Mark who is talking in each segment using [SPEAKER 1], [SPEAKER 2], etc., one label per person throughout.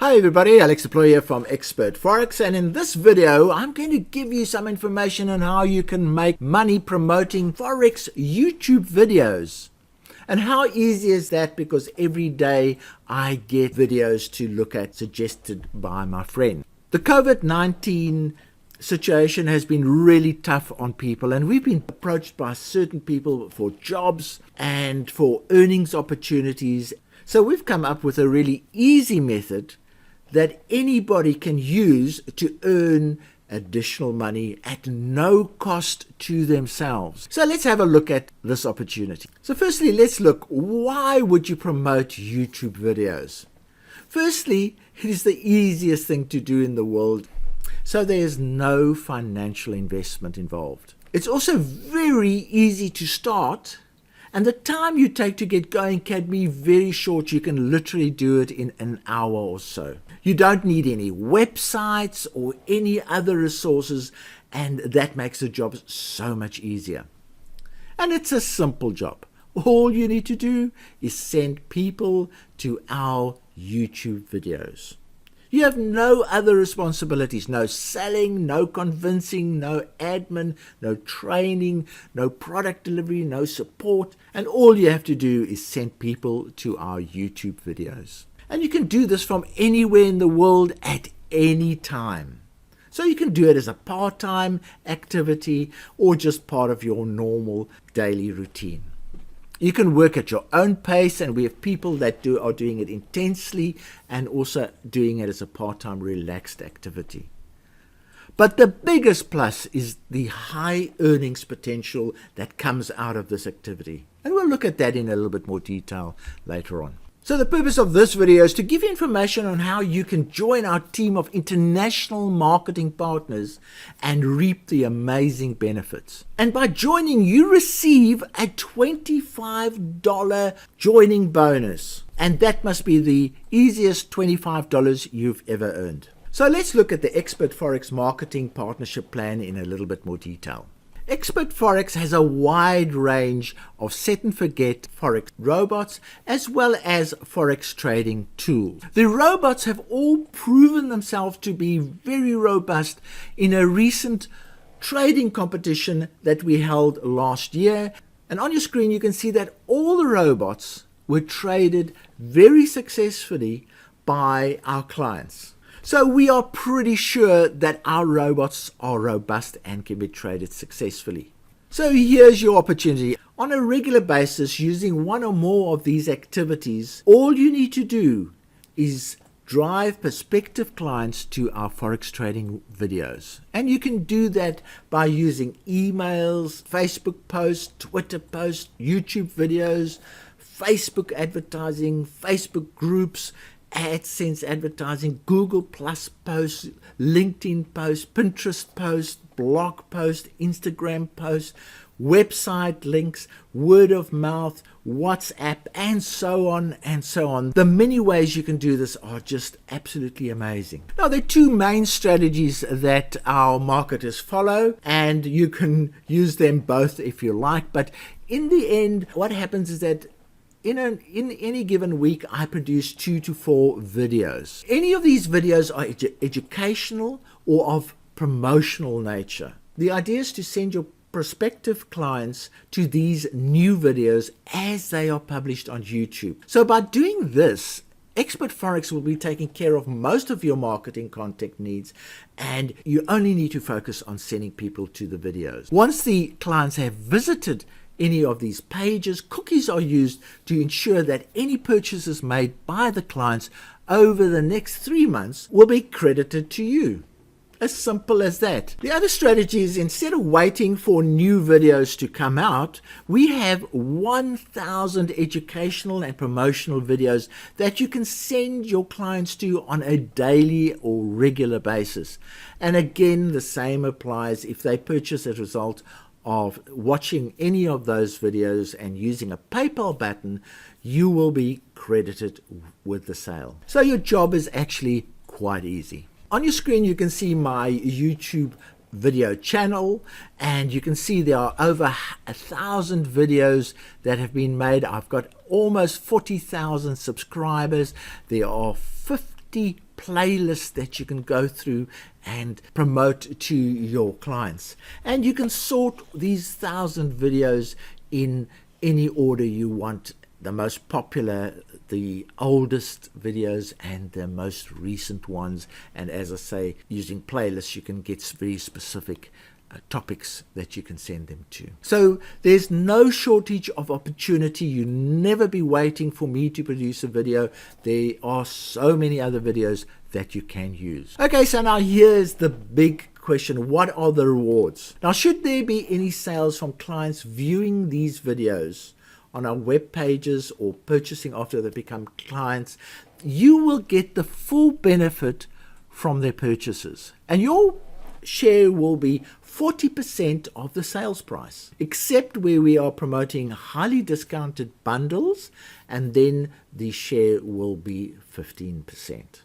[SPEAKER 1] Hi everybody, Alex here from Expert Forex, and in this video I'm going to give you some information on how you can make money promoting Forex YouTube videos. And how easy is that, because every day I get videos to look at suggested by my friend. The COVID-19 situation has been really tough on people, and we've been approached by certain people for jobs and for earnings opportunities. So we've come up with a really easy method that anybody can use to earn additional money at no cost to themselves. So let's have a look at this opportunity. So firstly, let's look, why would you promote YouTube videos? Firstly, it is the easiest thing to do in the world, so there's no financial investment involved. It's also very easy to start, and the time you take to get going can be very short. You can literally do it in an hour or so. You don't need any websites or any other resources, and that makes the job so much easier. And it's a simple job. All you need to do is send people to our YouTube videos. You have no other responsibilities, no selling, no convincing, no admin, no training, no product delivery, no support. And all you have to do is send people to our YouTube videos. And you can do this from anywhere in the world at any time. So you can do it as a part-time activity or just part of your normal daily routine. You can work at your own pace, and we have people that are doing it intensely and also doing it as a part-time relaxed activity. But the biggest plus is the high earnings potential that comes out of this activity. And we'll look at that in a little bit more detail later on. So the purpose of this video is to give you information on how you can join our team of international marketing partners and reap the amazing benefits. And by joining, you receive a $25 joining bonus. And that must be the easiest $25 you've ever earned. So let's look at the Expert Forex marketing partnership plan in a little bit more detail. Expert Forex has a wide range of set and forget Forex robots as well as Forex trading tools. The robots have all proven themselves to be very robust in a recent trading competition that we held last year. And on your screen you can see that all the robots were traded very successfully by our clients. So we are pretty sure that our robots are robust and can be traded successfully. So here's your opportunity. On a regular basis, using one or more of these activities, all you need to do is drive prospective clients to our Forex trading videos. And you can do that by using emails, Facebook posts, Twitter posts, YouTube videos, Facebook advertising, Facebook groups, AdSense advertising, Google Plus posts, LinkedIn posts, Pinterest posts, blog posts, Instagram posts, website links, word of mouth, WhatsApp, and so on and so on. The many ways you can do this are just absolutely amazing. Now, there are two main strategies that our marketers follow, and you can use them both if you like. But in the end, what happens is that in any given week, I produce 2 to 4 videos. Any of these videos are educational or of promotional nature. The idea is to send your prospective clients to these new videos as they are published on YouTube. So by doing this, Expert Forex will be taking care of most of your marketing content needs, and you only need to focus on sending people to the videos. Once the clients have visited any of these pages, cookies are used to ensure that any purchases made by the clients over the next 3 months will be credited to you. As simple as that. The other strategy is, instead of waiting for new videos to come out, we have 1,000 educational and promotional videos that you can send your clients to on a daily or regular basis. And again, the same applies if they purchase as a result of watching any of those videos and using a PayPal button. You will be credited with the sale. So your job is actually quite easy. On your screen you can see my YouTube video channel, and you can see there are over 1,000 videos that have been made. I've got almost 40,000 subscribers. There are 50 50 playlists that you can go through and promote to your clients. And you can sort these 1,000 videos in any order you want, the most popular, the oldest videos, and the most recent ones. And as I say, using playlists, you can get very specific topics that you can send them to. So there's no shortage of opportunity. You never be waiting for me to produce a video. There are so many other videos that you can use. Okay, so now here's the big question. What are the rewards? Now, should there be any sales from clients viewing these videos on our web pages or purchasing after they become clients, you will get the full benefit from their purchases. And your share will be 40% of the sales price, except where we are promoting highly discounted bundles, and then the share will be 15%.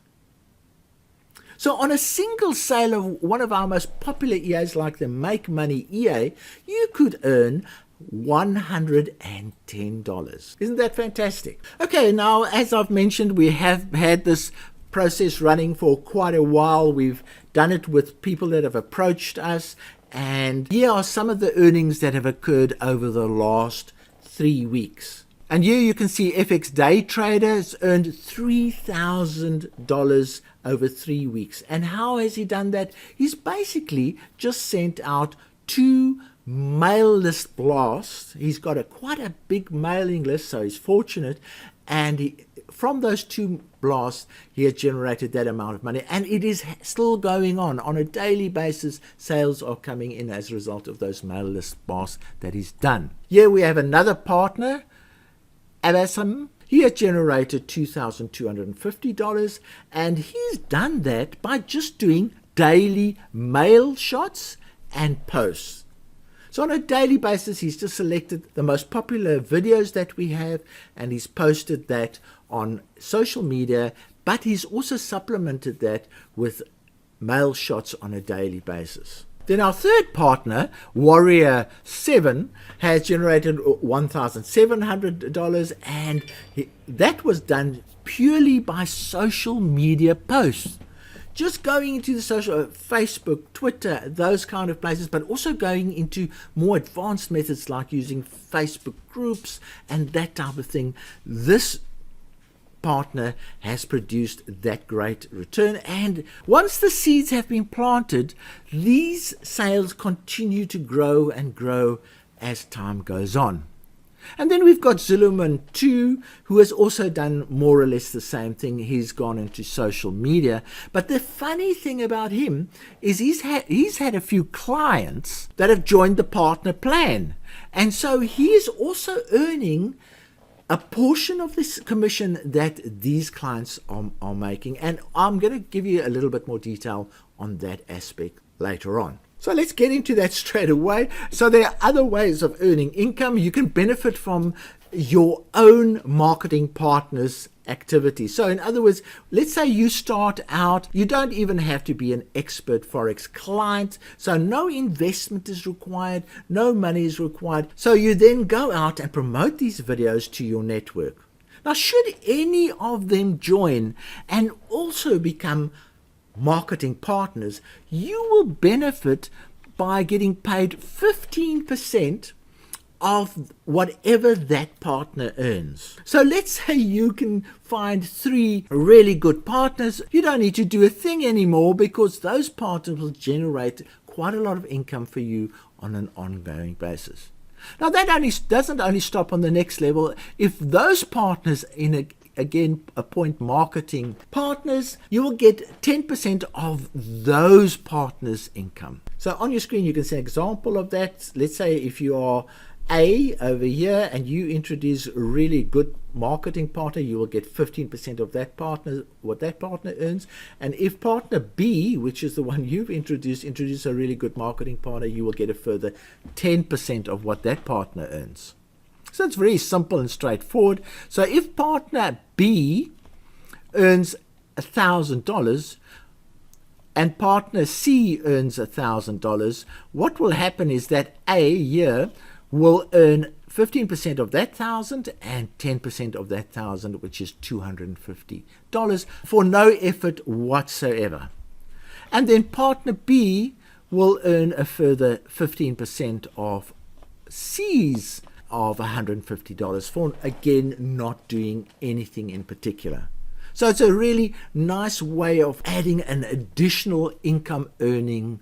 [SPEAKER 1] So on a single sale of one of our most popular EAs like the Make Money EA, you could earn $110. Isn't that fantastic? Okay, now as I've mentioned, we have had this process running for quite a while. We've done it with people that have approached us, and here are some of the earnings that have occurred over the last 3 weeks. And here you can see FX Day Trader has earned $3,000 over 3 weeks. And how has he done that? He's basically just sent out 2 mail list blasts. He's got quite a big mailing list, so he's fortunate. And from those 2 blasts, he has generated that amount of money. And it is still going on a daily basis. Sales are coming in as a result of those mail list blasts that he's done. Here we have another partner, Abasam. He has generated $2,250, and he's done that by just doing daily mail shots and posts. So on a daily basis, he's just selected the most popular videos that we have, and he's posted that on social media, but he's also supplemented that with mail shots on a daily basis. Then our third partner, Warrior 7, has generated $1,700, and that was done purely by social media posts. Just going into the social, Facebook, Twitter, those kind of places, but also going into more advanced methods like using Facebook groups and that type of thing. This partner has produced that great return, and once the seeds have been planted, these sales continue to grow and grow as time goes on. And then we've got Zuluman 2, who has also done more or less the same thing. He's gone into social media. But the funny thing about him is he's had a few clients that have joined the partner plan. And so he's also earning a portion of this commission that these clients are making. And I'm going to give you a little bit more detail on that aspect later on. So let's get into that straight away. So there are other ways of earning income. You can benefit from your own marketing partners' activity. So in other words, let's say you start out, you don't even have to be an Expert Forex client. So no investment is required, no money is required. So you then go out and promote these videos to your network. Now, should any of them join and also become marketing partners, you will benefit by getting paid 15% of whatever that partner earns. So let's say you can find 3 really good partners. You don't need to do a thing anymore because those partners will generate quite a lot of income for you on an ongoing basis. Now that doesn't only stop on the next level. If those partners appoint marketing partners, you will get 10% of those partners' income. So on your screen, you can see an example of that. Let's say if you are A over here and you introduce a really good marketing partner, you will get 15% of that partner, what that partner earns. And if partner B, which is the one you've introduce a really good marketing partner, you will get a further 10% of what that partner earns. So it's very simple and straightforward. So if partner B earns $1,000 and partner C earns $1,000, what will happen is that A here will earn 15% of that 1,000 and 10% of that 1,000, which is $250 for no effort whatsoever. And then partner B will earn a further 15% of C's of $150 for, again, not doing anything in particular. So it's a really nice way of adding an additional income earning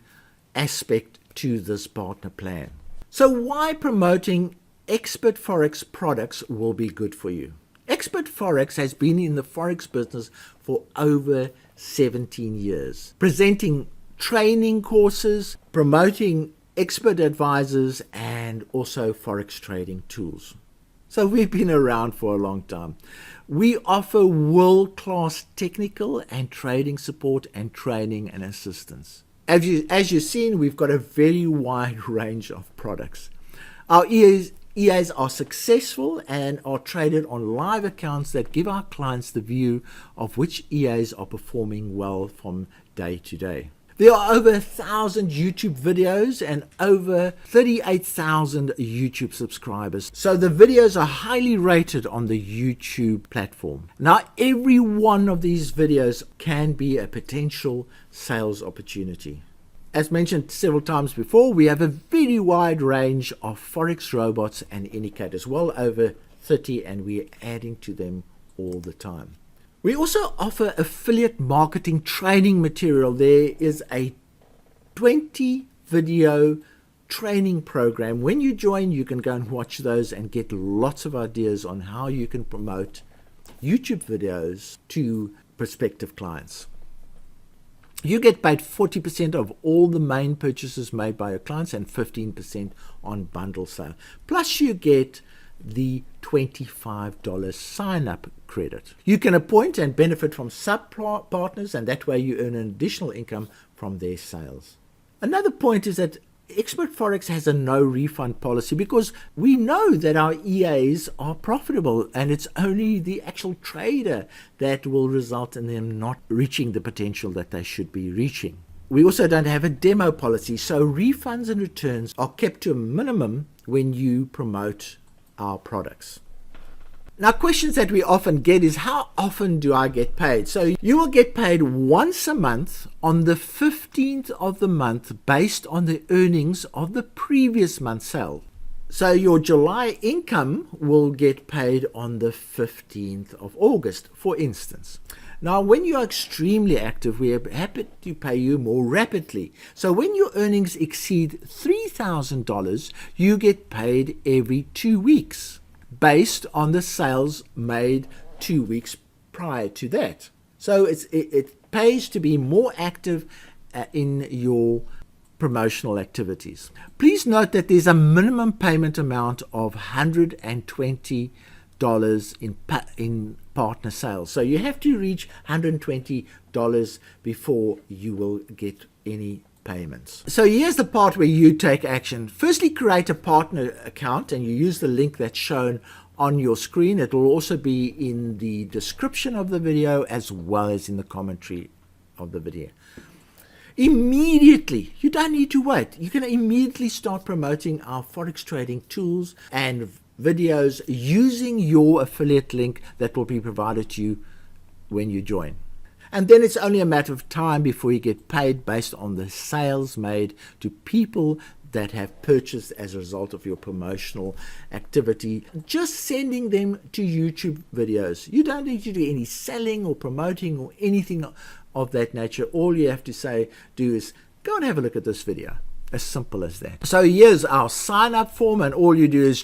[SPEAKER 1] aspect to this partner plan. So why promoting Expert Forex products will be good for you? Expert Forex has been in the Forex business for over 17 years, presenting training courses, promoting expert advisors, and also Forex trading tools. So we've been around for a long time. We offer world-class technical and trading support and training and assistance. As you've seen, we've got a very wide range of products. Our EAs are successful and are traded on live accounts that give our clients the view of which EAs are performing well from day to day. There are over 1,000 YouTube videos and over 38,000 YouTube subscribers. So the videos are highly rated on the YouTube platform. Now, every one of these videos can be a potential sales opportunity. As mentioned several times before, we have a very wide range of Forex robots and indicators, well over 30, and we're adding to them all the time. We also offer affiliate marketing training material. There is a 20 video training program. When you join, you can go and watch those and get lots of ideas on how you can promote YouTube videos to prospective clients. You get paid 40% of all the main purchases made by your clients and 15% on bundle sale. Plus you get the $25 sign-up credit. You can appoint and benefit from sub-partners, and that way you earn an additional income from their sales. Another point is that Expert Forex has a no refund policy because we know that our EAs are profitable, and it's only the actual trader that will result in them not reaching the potential that they should be reaching. We also don't have a demo policy, so refunds and returns are kept to a minimum when you promote our products. Now, questions that we often get is, how often do I get paid? So you will get paid once a month on the 15th of the month based on the earnings of the previous month's sale. So your July income will get paid on the 15th of August, for instance. Now, when you are extremely active, we are happy to pay you more rapidly. So when your earnings exceed $3,000, you get paid every 2 weeks based on the sales made 2 weeks prior to that. So it pays to be more active in your promotional activities. Please note that there's a minimum payment amount of $120 in partner sales. So you have to reach $120 before you will get any payments. So here's the part where you take action. Firstly, create a partner account, and you use the link that's shown on your screen. It will also be in the description of the video as well as in the commentary of the video. Immediately, you don't need to wait. You can immediately start promoting our Forex trading tools and videos using your affiliate link that will be provided to you when you join. And then it's only a matter of time before you get paid based on the sales made to people that have purchased as a result of your promotional activity. Just sending them to YouTube videos. You don't need to do any selling or promoting or anything of that nature. All you have to do is go and have a look at this video. As simple as that. So here's our sign up form, and all you do is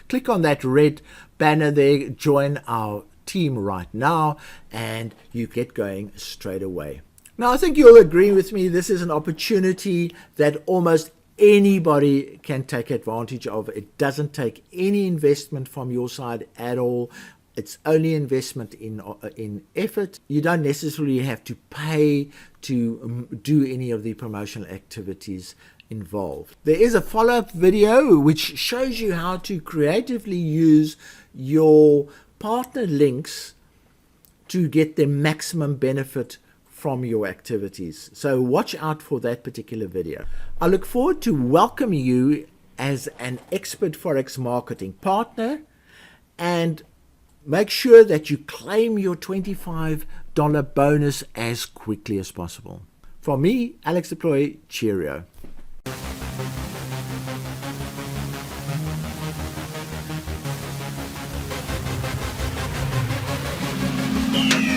[SPEAKER 1] click on that red banner there, join our team right now, and you get going straight away. Now, I think you'll agree with me, this is an opportunity that almost anybody can take advantage of. It doesn't take any investment from your side at all. It's only investment in effort. You don't necessarily have to pay to do any of the promotional activities involved. There is a follow-up video which shows you how to creatively use your partner links to get the maximum benefit from your activities. So watch out for that particular video. I look forward to welcoming you as an Expert Forex marketing partner, and make sure that you claim your $25 bonus as quickly as possible. From me, Alex Deploy, cheerio.
[SPEAKER 2] Yeah.